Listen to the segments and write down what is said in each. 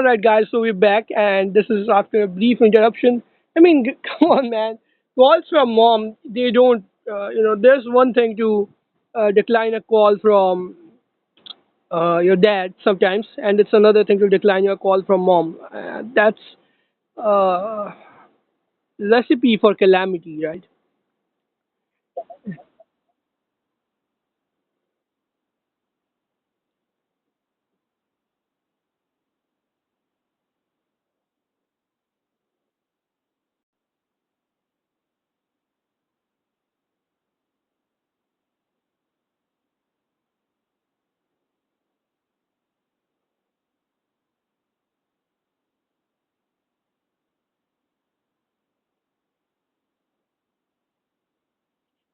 All right, guys. So we're back, and this is after a brief interruption. I mean, come on, man. Calls from mom, they don't. There's one thing to decline a call from your dad sometimes, and it's another thing to decline your call from mom. That's uh, recipe for calamity, right?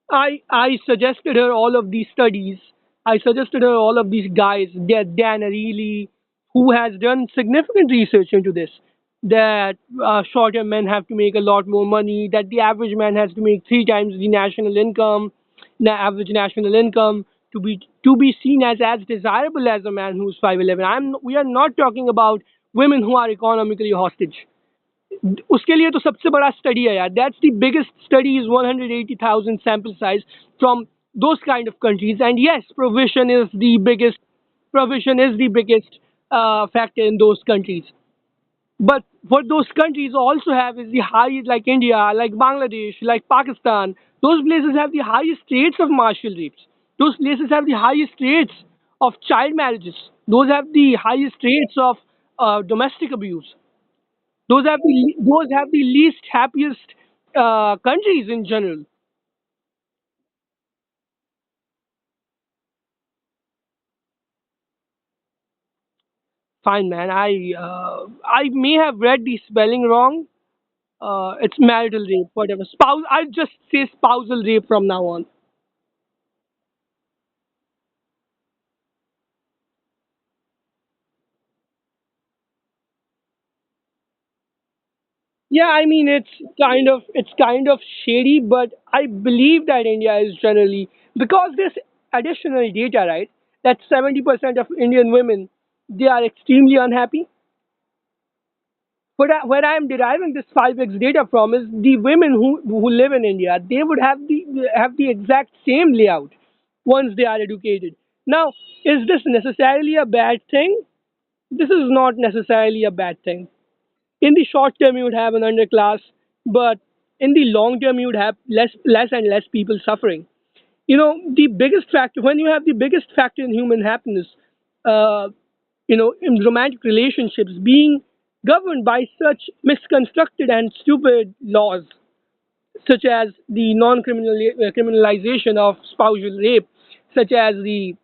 I suggested her all of these studies. I suggested her all of these guys, Dan Ariely, who has done significant research into this. That shorter men have to make a lot more money. That the average man has to make three times the national income, average national income, to be seen as desirable as a man who's 5'11". We are not talking about women who are economically hostage. उसके लिए तो सबसे बड़ा study है यार. That's the biggest study is 180,000 sample size from those kind of countries. And yes, provision is the biggest factor in those countries. But what those countries also have is the highest, like India, like Bangladesh, like Pakistan. Those places have the highest rates of martial rapes. Those places have the highest rates of child marriages. Those have the highest rates of domestic abuse. Those have the least happiest countries in general. Fine, man. I may have read the spelling wrong. It's marital rape, whatever. Spouse. I'll just say spousal rape from now on. Yeah, I mean it's kind of shady, but I believe that India is generally, because this additional data, right? That 70% of Indian women, they are extremely unhappy. Where I am deriving this 5x data from is the women who live in India. They would have the exact same layout once they are educated. Now, is this necessarily a bad thing? This is not necessarily a bad thing. In the short term, you would have an underclass, but in the long term, you would have less and less people suffering. The biggest factor, when you have the biggest factor in human happiness, uh, in romantic relationships being governed by such misconstructed and stupid laws, such as the criminalization of spousal rape, such as the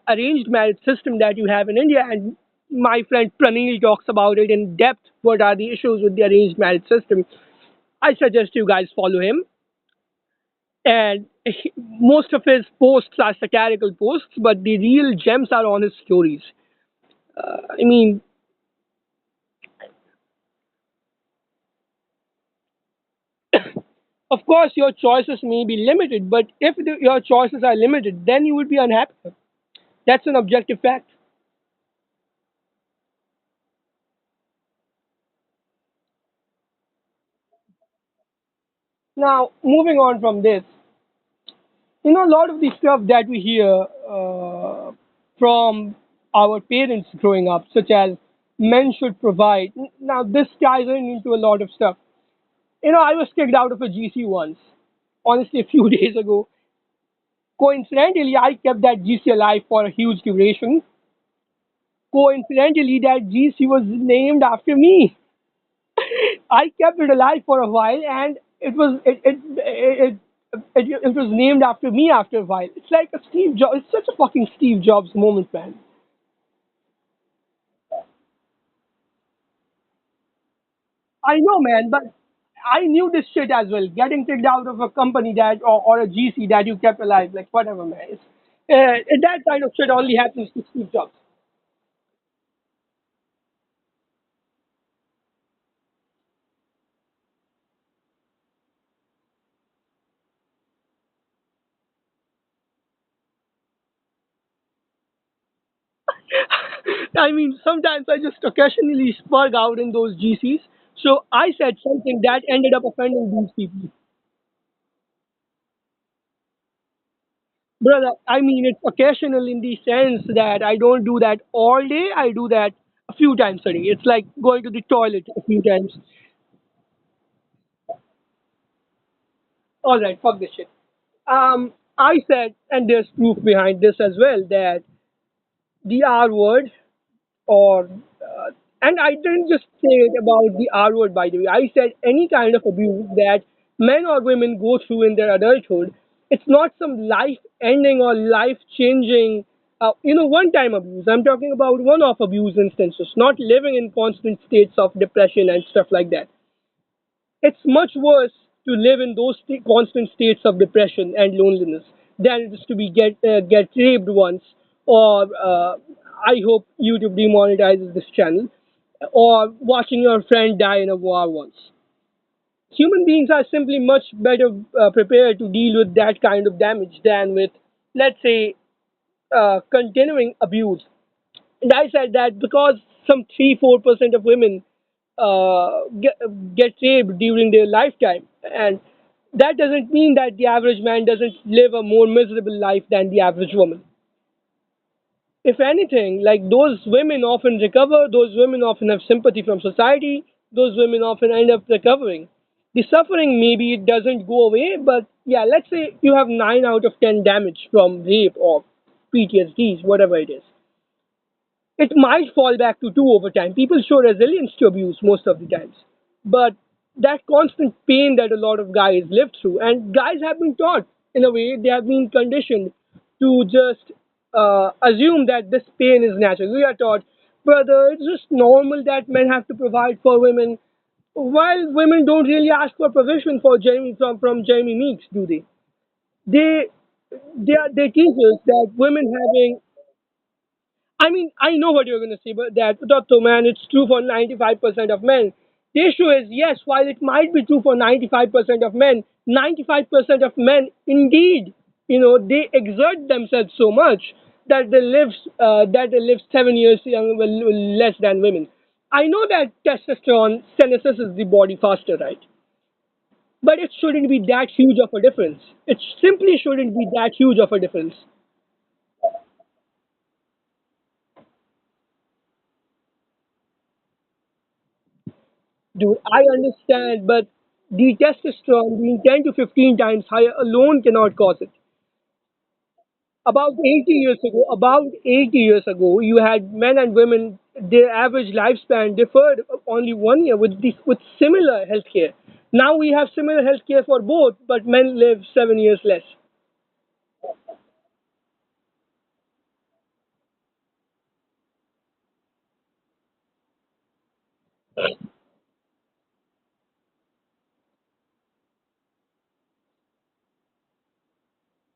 arranged marriage system that you have in India. And my friend Pranil talks about it in depth. What are the issues with the arranged marriage system? I suggest you guys follow him. And most of his posts are satirical posts, but the real gems are on his stories. I mean, of course, your choices may be limited, but if your choices are limited, then you would be unhappy. That's an objective fact. Now, moving on from this, a lot of the stuff that we hear from our parents growing up, such as men should provide. Now, this ties into a lot of stuff. I was kicked out of a GC once, honestly, a few days ago. Coincidentally, I kept that GC alive for a huge duration. Coincidentally, that GC was named after me. I kept it alive for a while, and it was named after me after a while. It's like a Steve Jobs. It's such a fucking Steve Jobs moment, man. I know, man, but I knew this shit as well. Getting kicked out of a company or a GC that you kept alive, like whatever, man. That kind of shit only happens to Steve Jobs. I mean, sometimes I just occasionally spurg out in those GCs. So I said something that ended up offending these people. Brother, I mean, it's occasional in the sense that I don't do that all day. I do that a few times a day. It's like going to the toilet a few times. All right, fuck this shit. I said, and there's proof behind this as well, that the R word, or and I didn't just say it about the R word, by the way. I said any kind of abuse that men or women go through in their adulthood. It's not some life-ending or life-changing, one-time abuse. I'm talking about one-off abuse instances, not living in constant states of depression and stuff like that. It's much worse to live in those constant states of depression and loneliness than it is to be get raped once, or I hope YouTube demonetizes this channel, or watching your friend die in a war once. Human beings are simply much better prepared to deal with that kind of damage than with, let's say, continuing abuse. And I said that because some 3-4% of women get raped during their lifetime, and that doesn't mean that the average man doesn't live a more miserable life than the average woman. If anything, like, those women often recover, those women often have sympathy from society, those women often end up recovering. The suffering, maybe it doesn't go away, but yeah, let's say you have 9 out of 10 damage from rape or PTSDs, whatever it is. It might fall back to 2 over time. People show resilience to abuse most of the times. But that constant pain that a lot of guys live through, and guys have been taught, in a way, they have been conditioned to just assume that this pain is natural. We are taught, brother, it's just normal that men have to provide for women, while women don't really ask for provision for Jeremy from Jeremy Meeks, do they? They they teach us that women having, I mean, I know what you're going to say, but that, Dr. Man, it's true for 95% of men. The issue is, yes, while it might be true for 95% of men, 95% of men, indeed, they exert themselves so much that they live 7 years less than women. I know that testosterone senesces the body faster, right? But it shouldn't be that huge of a difference. It simply shouldn't be that huge of a difference. Dude, I understand, but the testosterone being 10 to 15 times higher alone cannot cause it. About 80 years ago, you had men and women, their average lifespan differed only 1 year with similar healthcare. Now we have similar healthcare for both, but men live 7 years less.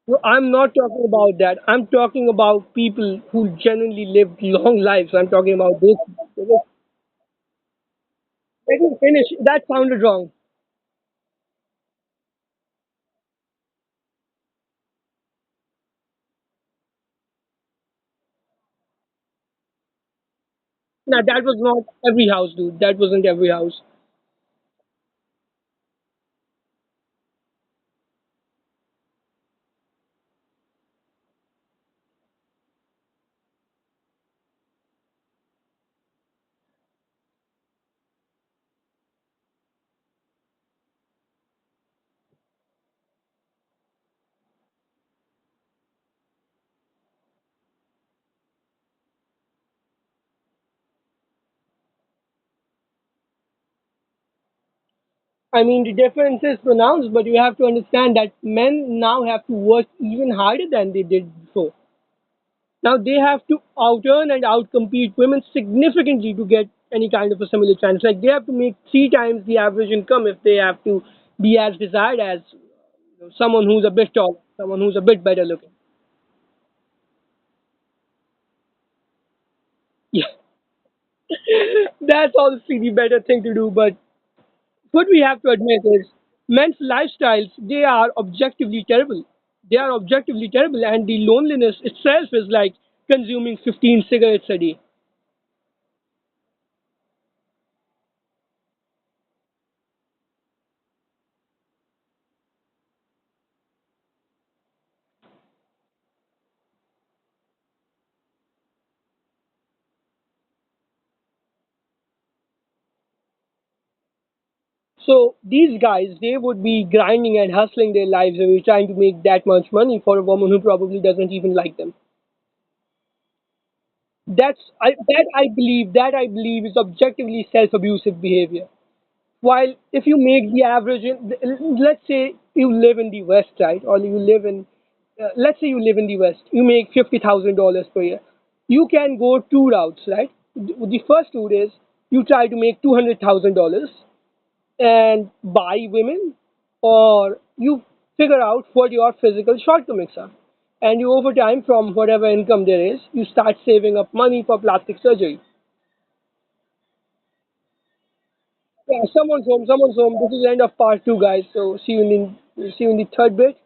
So I'm not talking about that. I'm talking about people who genuinely live long lives. I'm talking about this. Let me finish. That sounded wrong. Now that was not every house, dude. That wasn't every house. I mean, the difference is pronounced, but you have to understand that men now have to work even harder than they did before. Now they have to outearn and outcompete women significantly to get any kind of a similar chance. Like, they have to make 3 times the average income if they have to be as desired as someone who's a bit tall, someone who's a bit better looking. Yeah, that's obviously the better thing to do. But what we have to admit is men's lifestyles, they are objectively terrible. They are objectively terrible, and the loneliness itself is like consuming 15 cigarettes a day. So these guys, they would be grinding and hustling their lives away, trying to make that much money for a woman who probably doesn't even like them. That I believe is objectively self-abusive behavior. While if you make the average, let's say you live in the West, right, or you live in, let's say you live in the West, you make $50,000 per year. You can go two routes, right? The first route is you try to make $200,000 and buy women, or you figure out what your physical shortcomings are, and you over time from whatever income there is, you start saving up money for plastic surgery. Yeah, someone's home. This is the end of part two, guys. So see you in the third bit.